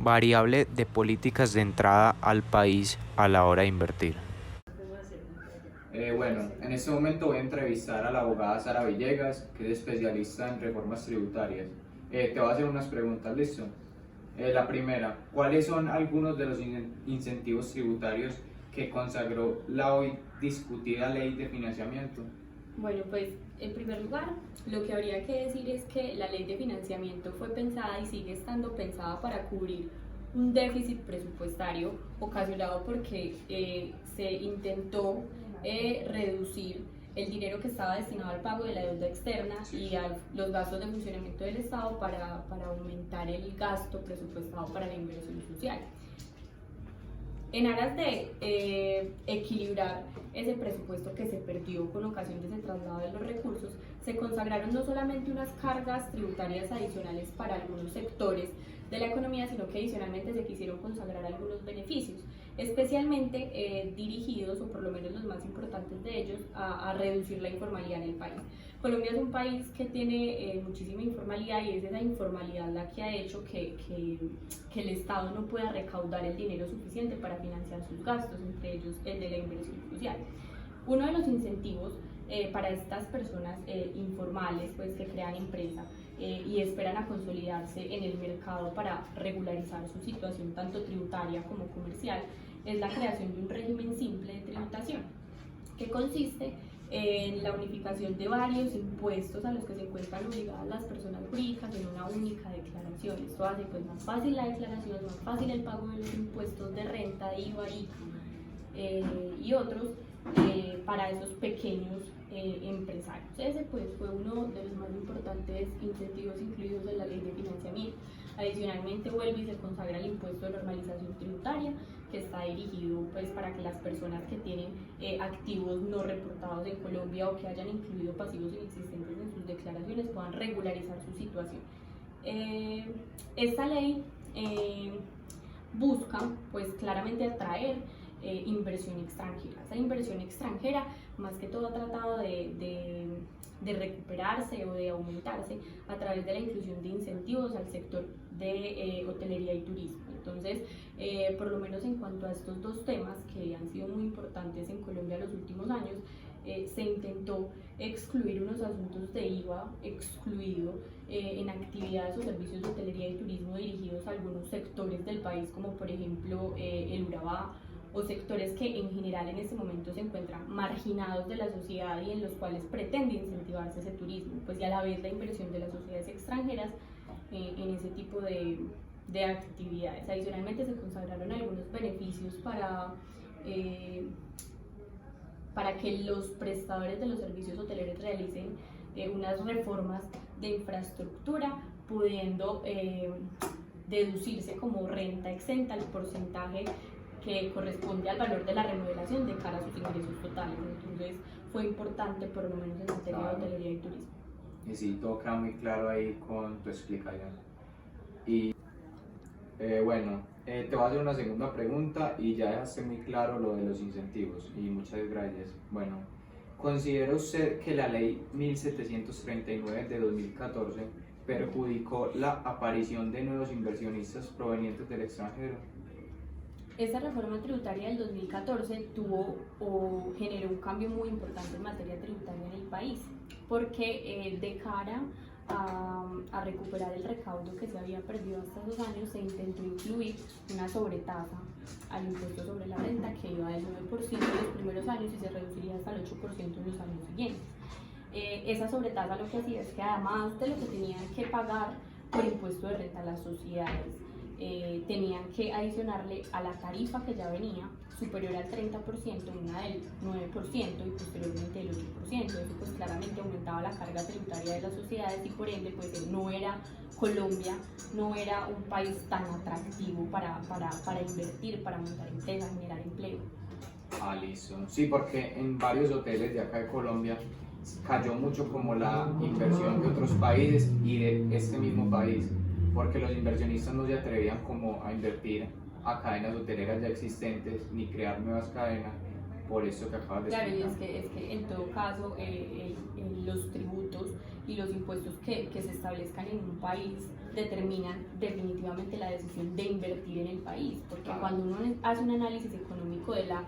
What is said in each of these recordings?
variable de políticas de entrada al país a la hora de invertir. Bueno, en este momento voy a entrevistar a la abogada Sara Villegas, que es especialista en reformas tributarias. Te voy a hacer unas preguntas, ¿listo? La primera, ¿cuáles son algunos de los incentivos tributarios que consagró la hoy discutida ley de financiamiento? Bueno, pues en primer lugar, lo que habría que decir es que la ley de financiamiento fue pensada y sigue estando pensada para cubrir un déficit presupuestario ocasionado porque se intentó reducir el dinero que estaba destinado al pago de la deuda externa y a los gastos de funcionamiento del Estado para aumentar el gasto presupuestado para la inversión social. En aras de equilibrar ese presupuesto que se perdió con ocasión de ese traslado de los recursos, se consagraron no solamente unas cargas tributarias adicionales para algunos sectores de la economía, sino que adicionalmente se quisieron consagrar algunos beneficios, especialmente dirigidos, o por lo menos los más importantes de ellos, a reducir la informalidad en el país. Colombia es un país que tiene muchísima informalidad y es esa informalidad la que ha hecho que el Estado no pueda recaudar el dinero suficiente para financiar sus gastos, entre ellos el de la inversión social. Uno de los incentivos para estas personas informales, pues, que crean empresa y esperan a consolidarse en el mercado para regularizar su situación tanto tributaria como comercial, es la creación de un régimen simple de tributación, que consiste en la unificación de varios impuestos a los que se encuentran obligadas las personas jurídicas en una única declaración. Esto hace pues más fácil la declaración, más fácil el pago de los impuestos de renta, de IVA y otros para esos pequeños empresarios. Ese pues fue uno de los más importantes incentivos incluidos en la ley de financiamiento. Adicionalmente vuelve y se consagra el impuesto de normalización tributaria, que está dirigido pues para que las personas que tienen activos no reportados en Colombia o que hayan incluido pasivos inexistentes en sus declaraciones puedan regularizar su situación. Esta ley busca pues claramente atraer inversión extranjera. Esa inversión extranjera más que todo ha tratado de recuperarse o de aumentarse a través de la inclusión de incentivos al sector de hotelería y turismo. Entonces, por lo menos en cuanto a estos dos temas que han sido muy importantes en Colombia en los últimos años, se intentó excluir unos asuntos de IVA excluido en actividades o servicios de hotelería y turismo dirigidos a algunos sectores del país, como por ejemplo el Urabá, o sectores que en general en este momento se encuentran marginados de la sociedad y en los cuales pretende incentivarse ese turismo, pues y a la vez la inversión de las sociedades extranjeras en ese tipo de actividades. Adicionalmente se consagraron algunos beneficios para que los prestadores de los servicios hoteleros realicen unas reformas de infraestructura, pudiendo deducirse como renta exenta el porcentaje que corresponde al valor de la remodelación de cara a sus ingresos totales. Entonces fue importante por lo menos en materia de hotelería y turismo. Y sí, todo queda muy claro ahí con tu explicación. Y bueno, te voy a hacer una segunda pregunta y ya dejaste muy claro lo de los incentivos y muchas gracias. Bueno, ¿considera usted que la ley 1739 de 2014 perjudicó la aparición de nuevos inversionistas provenientes del extranjero? Esta reforma tributaria del 2014 tuvo o generó un cambio muy importante en materia tributaria en el país, porque de cara a recuperar el recaudo que se había perdido hasta esos años, se intentó incluir una sobretasa al impuesto sobre la renta que iba del 9% en los primeros años y se reduciría hasta el 8% en los años siguientes. Esa sobretasa lo que hacía es que además de lo que tenían que pagar por impuesto de renta a las sociedades, tenían que adicionarle a la tarifa que ya venía superior al 30%, una del 9% y posteriormente el 8%. Eso pues claramente aumentaba la carga tributaria de las sociedades y por ende pues Colombia no era un país tan atractivo para invertir, para montar empresas, generar empleo. Ah, listo. Sí, porque en varios hoteles de acá de Colombia cayó mucho como la inversión de otros países y de este mismo país, porque los inversionistas no se atrevían como a invertir a cadenas hoteleras ya existentes ni crear nuevas cadenas por eso que acabas de Claro, y explicar. es que en todo caso los tributos y los impuestos que se establezcan en un país determinan definitivamente la decisión de invertir en el país, porque Claro. cuando uno hace un análisis económico de la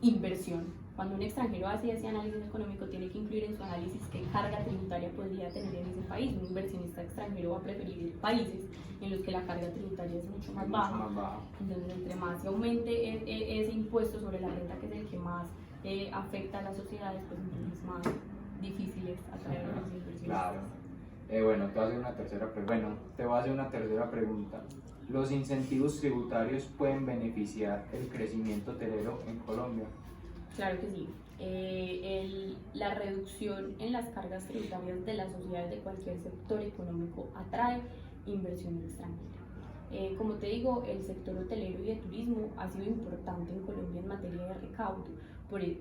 inversión, cuando un extranjero hace ese análisis económico tiene que incluir en su análisis qué carga tributaria podría tener en ese país. Un inversionista extranjero va a preferir países en los que la carga tributaria es mucho más Es baja. mucho más baja. Entonces, entre más se aumente ese impuesto sobre la renta, que es el que más afecta a las sociedades, pues entonces más difícil es atraer a los inversionistas. Claro. Bueno, te voy a hacer una tercera pregunta. ¿Los incentivos tributarios pueden beneficiar el crecimiento hotelero en Colombia? Claro que sí. La reducción en las cargas tributarias de las sociedades de cualquier sector económico atrae inversión extranjera. Como te digo, el sector hotelero y de turismo ha sido importante en Colombia en materia de recaudo,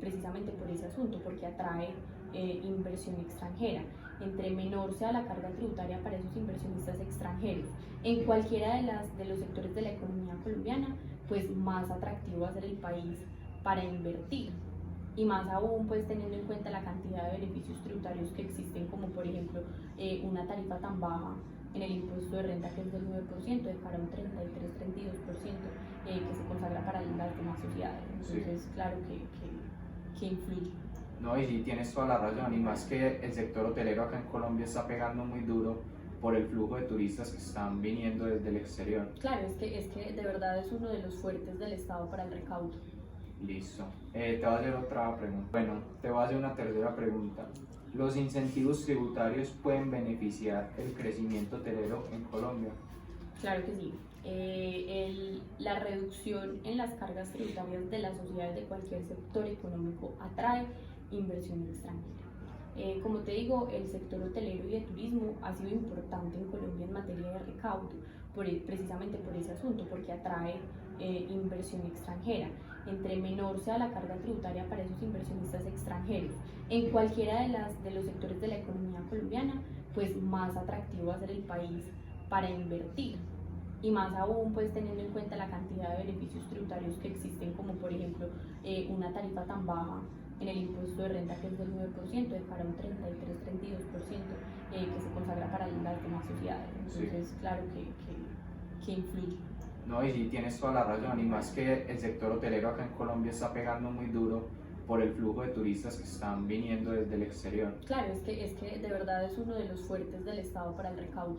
precisamente por ese asunto, porque atrae inversión extranjera. Entre menor sea la carga tributaria para esos inversionistas extranjeros en cualquiera de los sectores de la economía colombiana, pues más atractivo va a ser el país para invertir, y más aún pues teniendo en cuenta la cantidad de beneficios tributarios que existen, como por ejemplo una tarifa tan baja en el impuesto de renta, que es del 9%, de cara a un 33-32% que se consagra para las demás sociedades. Entonces, Sí. claro que influye. No, y sí, tienes toda la razón, y más que el sector hotelero acá en Colombia está pegando muy duro por el flujo de turistas que están viniendo desde el exterior. Claro, es que de verdad es uno de los fuertes del Estado para el recaudo. Listo. Te voy a hacer otra pregunta. Bueno, te voy a hacer una tercera pregunta. ¿Los incentivos tributarios pueden beneficiar el crecimiento hotelero en Colombia? Claro que sí. La reducción en las cargas tributarias de las sociedades de cualquier sector económico atrae inversión extranjera. Como te digo, el sector hotelero y de turismo ha sido importante en Colombia en materia de recaudo, precisamente por ese asunto, porque atrae inversión extranjera. Entre menor sea la carga tributaria para esos inversionistas extranjeros en cualquiera de los sectores de la economía colombiana, pues más atractivo va a ser el país para invertir, y más aún pues teniendo en cuenta la cantidad de beneficios tributarios que existen, como por ejemplo una tarifa tan baja en el impuesto de renta, que es del 9%, de cara a un 33-32% que se consagra para las demás sociedades. Entonces, Sí. claro que influye. No, y sí, tienes toda la razón, y más que el sector hotelero acá en Colombia está pegando muy duro por el flujo de turistas que están viniendo desde el exterior. Claro, es que de verdad es uno de los fuertes del Estado para el recaudo.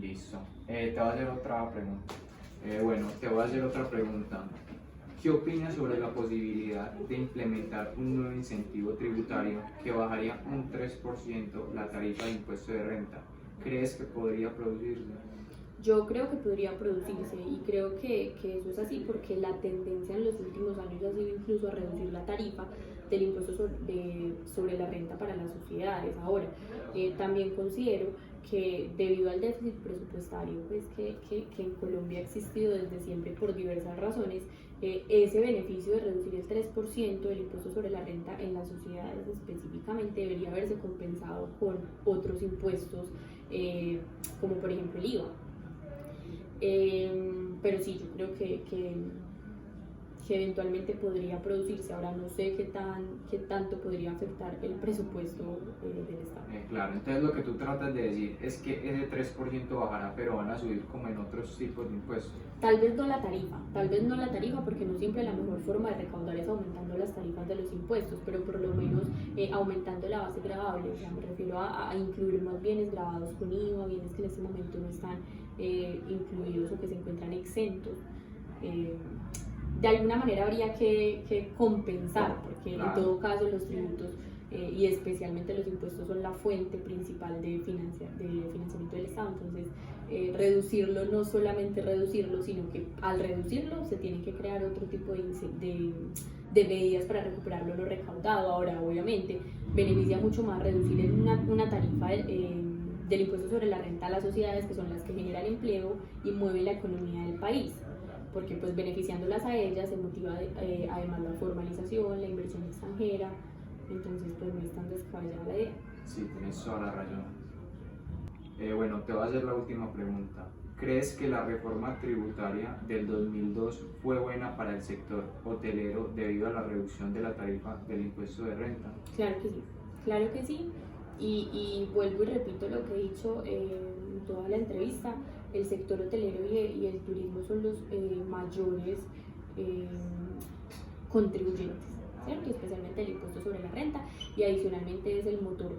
Listo. Te voy a hacer otra pregunta. Te voy a hacer otra pregunta. ¿Qué opinas sobre la posibilidad de implementar un nuevo incentivo tributario que bajaría un 3% la tarifa de impuesto de renta? ¿Crees que podría producirse? Yo creo que podría producirse, y creo que eso es así porque la tendencia en los últimos años ha sido incluso a reducir la tarifa del impuesto sobre la renta para las sociedades. Ahora, también considero que debido al déficit presupuestario pues, que en Colombia ha existido desde siempre por diversas razones, ese beneficio de reducir el 3% del impuesto sobre la renta en las sociedades específicamente debería haberse compensado con otros impuestos, como por ejemplo el IVA. Pero sí, yo creo que eventualmente podría producirse. Ahora no sé qué tanto podría afectar el presupuesto del Estado. Claro, entonces lo que tú tratas de decir es que ese 3% bajará, pero van a subir como en otros tipos de impuestos. Tal vez no la tarifa, porque no siempre la mejor forma de recaudar es aumentando las tarifas de los impuestos, pero por lo menos aumentando la base gravable. O sea, me refiero a incluir más bienes gravados con IVA, bienes que en este momento no están incluidos o que se encuentran exentos. De alguna manera habría que compensar, porque Claro. en todo caso los tributos y especialmente los impuestos son la fuente principal de financiamiento del Estado. Entonces, reducirlo, no solamente reducirlo, sino que al reducirlo se tienen que crear otro tipo de medidas para recuperarlo lo recaudado. Ahora, obviamente, beneficia mucho más reducir una tarifa del impuesto sobre la renta a las sociedades, que son las que generan empleo y mueven la economía del país, porque pues beneficiándolas a ellas se motiva además la formalización, la inversión extranjera. Entonces pues no es tan descabellada la idea. Sí, tienes toda la razón. Te voy a hacer la última pregunta. ¿Crees que la reforma tributaria del 2002 fue buena para el sector hotelero debido a la reducción de la tarifa del impuesto de renta? Claro que sí. Y vuelvo y repito lo que he dicho en toda la entrevista, el sector hotelero y el turismo son los mayores contribuyentes, ¿cierto? Especialmente el impuesto sobre la renta, y adicionalmente es el motor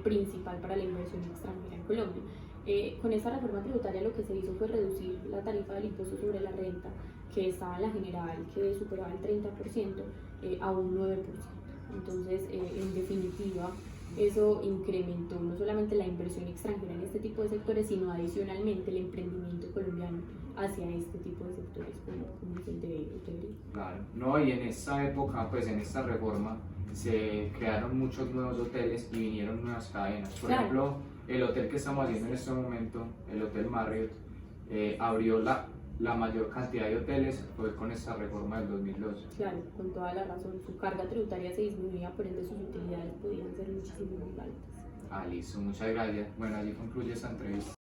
principal para la inversión extranjera en Colombia. Con esta reforma tributaria lo que se hizo fue reducir la tarifa del impuesto sobre la renta, que estaba en la general, que superaba el 30%, a un 9%. Entonces, en definitiva, eso incrementó no solamente la inversión extranjera en este tipo de sectores, sino adicionalmente el emprendimiento colombiano hacia este tipo de sectores como es el de hotelería. Claro, no, y en esa época, pues en esta reforma, se crearon muchos nuevos hoteles y vinieron nuevas cadenas. Por ejemplo, el hotel que estamos haciendo en este momento, el Hotel Marriott, abrió la mayor cantidad de hoteles, fue con esta reforma del 2002. Claro, con toda la razón. Su carga tributaria se disminuía, por ende sus utilidades podían ser muchísimo más altas. Listo, muchas gracias. Bueno, allí concluye esta entrevista.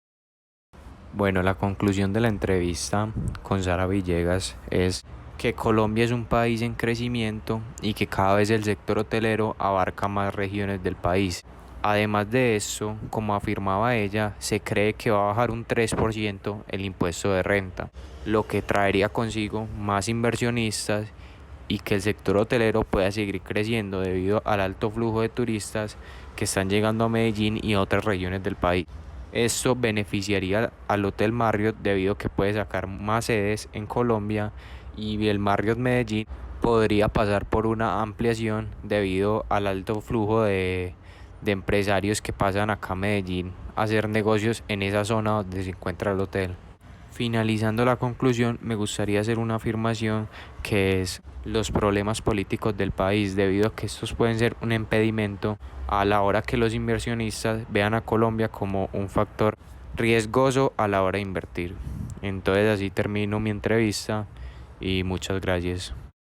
Bueno, la conclusión de la entrevista con Sara Villegas es que Colombia es un país en crecimiento y que cada vez el sector hotelero abarca más regiones del país. Además de eso, como afirmaba ella, se cree que va a bajar un 3% el impuesto de renta, lo que traería consigo más inversionistas y que el sector hotelero pueda seguir creciendo debido al alto flujo de turistas que están llegando a Medellín y a otras regiones del país. Esto beneficiaría al Hotel Marriott debido a que puede sacar más sedes en Colombia y el Marriott Medellín podría pasar por una ampliación debido al alto flujo de empresarios que pasan acá a Medellín a hacer negocios en esa zona donde se encuentra el hotel. Finalizando la conclusión, me gustaría hacer una afirmación que es los problemas políticos del país, debido a que estos pueden ser un impedimento a la hora que los inversionistas vean a Colombia como un factor riesgoso a la hora de invertir. Entonces así termino mi entrevista y muchas gracias.